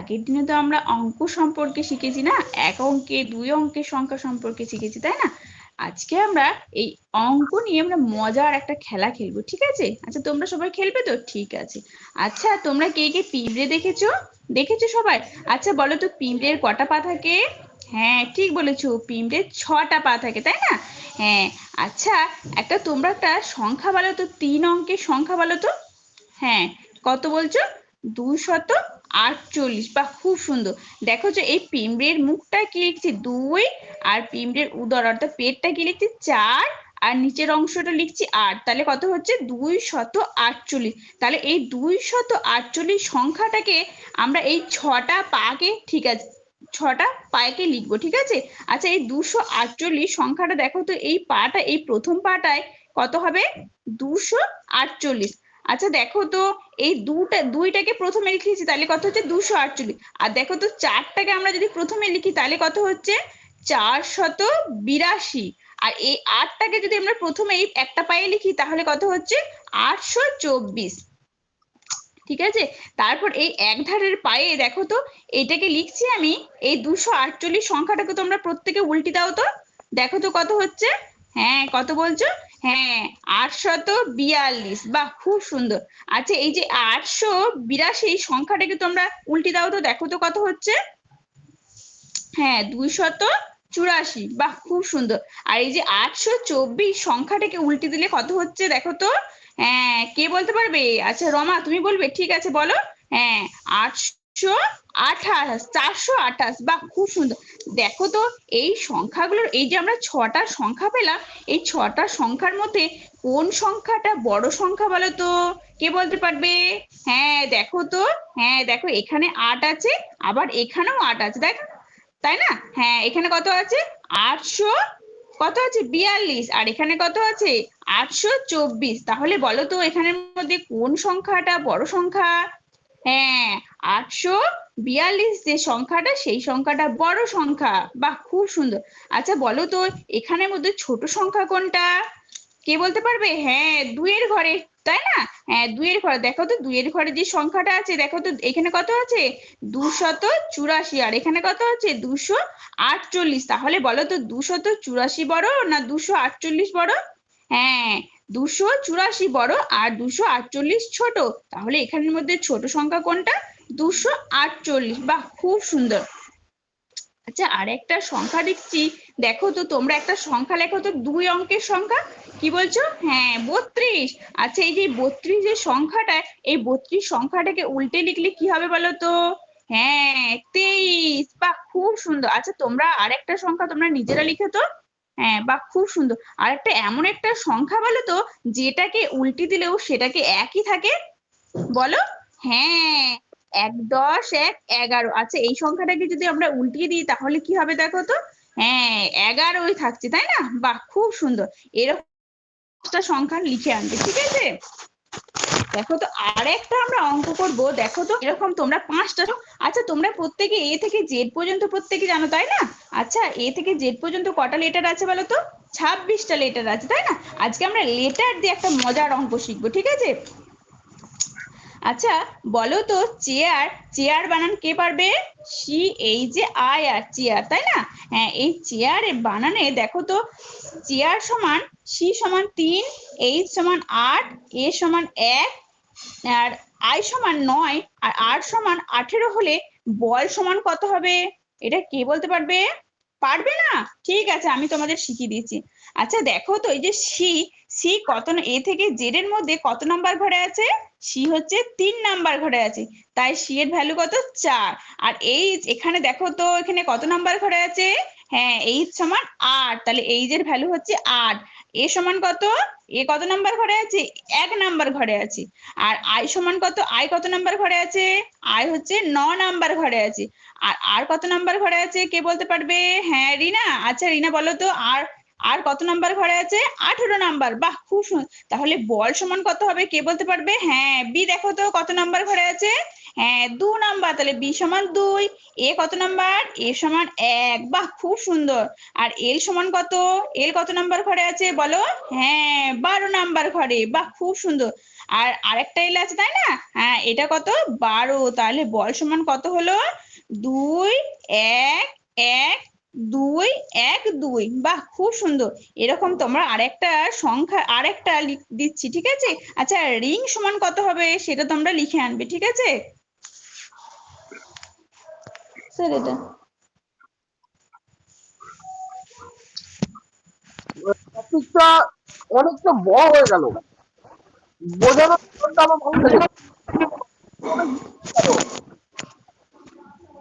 আগের দিনে তো আমরা অঙ্ক সম্পর্কে শিখেছি না, 1 অঙ্কে 2 অঙ্কের সংখ্যা সম্পর্কে শিখেছি, তাই না? আজকে আমরা এই অঙ্ক নিয়ে আমরা মজার একটা খেলা খেলবো, ঠিক আছে? আচ্ছা, তোমরা সবাই খেলবে তো? ঠিক আছে। আচ্ছা, তোমরা কে কে পিঁপড়ে দেখেছো? দেখেছো সবাই? আচ্ছা বলো তো, পিঁপড়ের কটা পা থাকে? হ্যাঁ, ঠিক বলেছো, পিঁপড়ের 6টা পা থাকে, তাই না? হ্যাঁ। আচ্ছা, তোমরা একটা সংখ্যা বলো তো, 3 অঙ্কের সংখ্যা বলো তো। হ্যাঁ, কত বলছো? 248। বাহ, খুব সুন্দর। দেখো যে এই পিঁপড়ের মুখটা কি লিখছি 2, আর পিঁপড়ের উদর অর্থাৎ পেটটা কি লিখছি 4, আর নিচের অংশটা লিখছি 8, তাহলে কত হচ্ছে 248। তাহলে এই 248 সংখ্যাটাকে আমরা এই 6টা পাকে, ঠিক আছে, 6টা পাকে লিখবো, ঠিক আছে? আচ্ছা, এই 248 সংখ্যাটা দেখো তো, এই পাটা, এই প্রথম পাটায় কত হবে? 248। আচ্ছা দেখো তো, এই দুইটাকে প্রথমে লিখেছি, তাহলে কত হচ্ছে 248। আর দেখো তো, 4টাকে আমরা যদি প্রথমে লিখি তাহলে কত হচ্ছে 482। আর এই 8টাকে যদি আমরা প্রথমে এই একটা পায়ে লিখি তাহলে কত হচ্ছে 824। ঠিক আছে। তারপর এই এক ধারের পায়ে দেখো তো, এইটাকে লিখছি আমি, এই 248 সংখ্যাটাকে তোমরা প্রত্যেকে উল্টে দাও তো। দেখো তো কত হচ্ছে। হ্যাঁ, কত বলছো? হ্যাঁ, 842। বাহ, খুব সুন্দর। আচ্ছা, এই যে 882 সংখ্যাটাকে তোমরা উল্টে দাও তো, দেখো তো কত হচ্ছে। হ্যাঁ, 284। বাহ, খুব সুন্দর। আর এই যে 824 সংখ্যাটাকে উল্টে দিলে কত হচ্ছে দেখো তো। হ্যাঁ, কে বলতে পারবে? আচ্ছা রমা, তুমি বলবে? ঠিক আছে, বলো। হ্যাঁ, 828, 428। বাহ, খুব সুন্দর। দেখো তো, এই সংখ্যাগুলোর, এই যে আমরা 6টা সংখ্যা পেলাম, এই 6টা সংখ্যার মধ্যে কোন সংখ্যাটা বড় সংখ্যা বলো তো? কে বলতে পারবে? হ্যাঁ দেখো তো। হ্যাঁ দেখো, এখানে 8 আছে, আবার এখানেও 8 আছে, দেখো, তাই না? হ্যাঁ, এখানে কত আছে? 800, কত আছে 42, আর এখানে কত আছে 824। তাহলে বলো তো, এখানের মধ্যে কোন সংখ্যাটা বড় সংখ্যা? হ্যাঁ, 842 যে সংখ্যাটা, সেই সংখ্যাটা বড় সংখ্যা। বাহ, খুব সুন্দর। আচ্ছা বলো তো, এখানের মধ্যে ছোট সংখ্যা কোনটা? কে বলতে পারবে? হ্যাঁ, 2-এর ঘরে, তাই না? হ্যাঁ, 2-এর ঘরে। দেখো তো, 2-এর ঘরে যে সংখ্যাটা আছে, দেখো তো এখানে কত আছে 284, আর এখানে কত আছে 248। তাহলে বলো তো, 284 বড় না 248 বড়? হ্যাঁ, 284 বড় আর 248 ছোট। তাহলে এখানের মধ্যে ছোট সংখ্যা কোনটা? 248। বাহ, খুব সুন্দর। আচ্ছা, আর একটা সংখ্যা লিখছি, দেখো তো, তোমরা একটা সংখ্যা লেখো তো, 2 অঙ্কের সংখ্যা। কি বলছো? হ্যাঁ, 32। আচ্ছা, এই যে 32 যে সংখ্যাটা, এই 32 সংখ্যাটাকে উল্টে লিখলে কি হবে বলো তো? হ্যাঁ, 23। বাহ, খুব সুন্দর। আচ্ছা, তোমরা আরেকটা সংখ্যা তোমরা নিজেরা লিখে তো। হ্যাঁ, বাহ, খুব সুন্দর। আর একটা এমন একটা সংখ্যা বলো তো, যেটাকে উল্টে দিলেও সেটাকে একই থাকে, বলো। হ্যাঁ, 1 10 1 11। আচ্ছা, এই সংখ্যাটাকে যদি আমরা উল্টিয়ে দিই তাহলে কি হবে দেখো তো। হ্যাঁ, 11ই থাকছে, তাই না? বাহ, খুব সুন্দর। এরকম একটা সংখ্যা লিখে আনবে, ঠিক আছে? দেখো তো, আরেকটা আমরা অঙ্ক করব। দেখো তো, এরকম তোমরা 5টা। আচ্ছা, তোমরা প্রত্যেকে এ থেকে জেড পর্যন্ত প্রত্যেকে জানো, তাই না? আচ্ছা, এ থেকে জেড পর্যন্ত কটা লেটার আছে বলো তো? 26টা লেটার আছে, তাই না? আজকে আমরা লেটার দিয়ে একটা মজার অঙ্ক শিখবো, ঠিক আছে? আচ্ছা বলো তো, চেয়ার, চেয়ার বানান কে পারবে? সি, এই যে আই আর চেয়ার, তাই না? হ্যাঁ, এই চেয়ারের বানানে দেখো তো, চেয়ার সমান সি সমান 3, এইচ সমান 8, এ সমান 1, আর আই সমান 9, আর আর সমান 18 হলে বল সমান কত হবে? এটা কে বলতে পারবে? পারবে না? ঠিক আছে, আমি তোমাদের শিখিয়ে দিচ্ছি। আচ্ছা দেখো তো, এই যে সি, সি কত, এ থেকে জেড এর মধ্যে কত নাম্বার ঘরে আছে? সি হচ্ছে 3 নাম্বার ঘরে আছে, তাই সি এর ভ্যালু কত? 4। আর এইচ, এখানে দেখো তো, এখানে কত নাম্বার ঘরে আছে? হ্যাঁ, এইচ সমান 8, তাহলে এইচ এর ভ্যালু হচ্ছে 8। এ সমান কত? এ কত নাম্বার ঘরে আছে? 1 নাম্বার ঘরে আছে। আর আই সমান কত? আই কত নাম্বার ঘরে আছে? আই হচ্ছে 9 নাম্বার ঘরে আছে। আর আর কত নাম্বার ঘরে আছে কে বলতে পারবে? হ্যাঁ, রিনা। আচ্ছা রিনা, বলো তো, আর আর কত নাম্বার ঘরে আছে? 18 নাম্বার। বাহ, খুব সুন্দর। তাহলে বল সমান কত হবে কে বলতে পারবে? হ্যাঁ, বি দেখো তো কত নাম্বার ঘরে আছে? হ্যাঁ, 2 নাম্বার, তাহলে বি সমান 2। এ কত নাম্বার? এ সমান 1। বাহ, খুব সুন্দর। আর এল সমান কত? এল কত নাম্বার ঘরে আছে বলো? হ্যাঁ, 12 নাম্বার ঘরে। বাহ, খুব সুন্দর। আর আরেকটা এল আছে তাই না? হ্যাঁ, এটা কত? 12। তাহলে বল সমান কত হলো? 2 1 1 2 1 2। বাহ, খুব সুন্দর। এরকম তোমরা আরেকটা সংখ্যা আরেকটা দিচ্ছি, ঠিক আছে? আচ্ছা, রিং সমান কত হবে সেটা তোমরা লিখে আনবে, ঠিক আছে? স্যার এটা টপিকটা অনেকটা বড় হয়ে গেল, বোঝানোর জন্য আমার ভালো লেগেছে। অনেক বুঝতে পারো।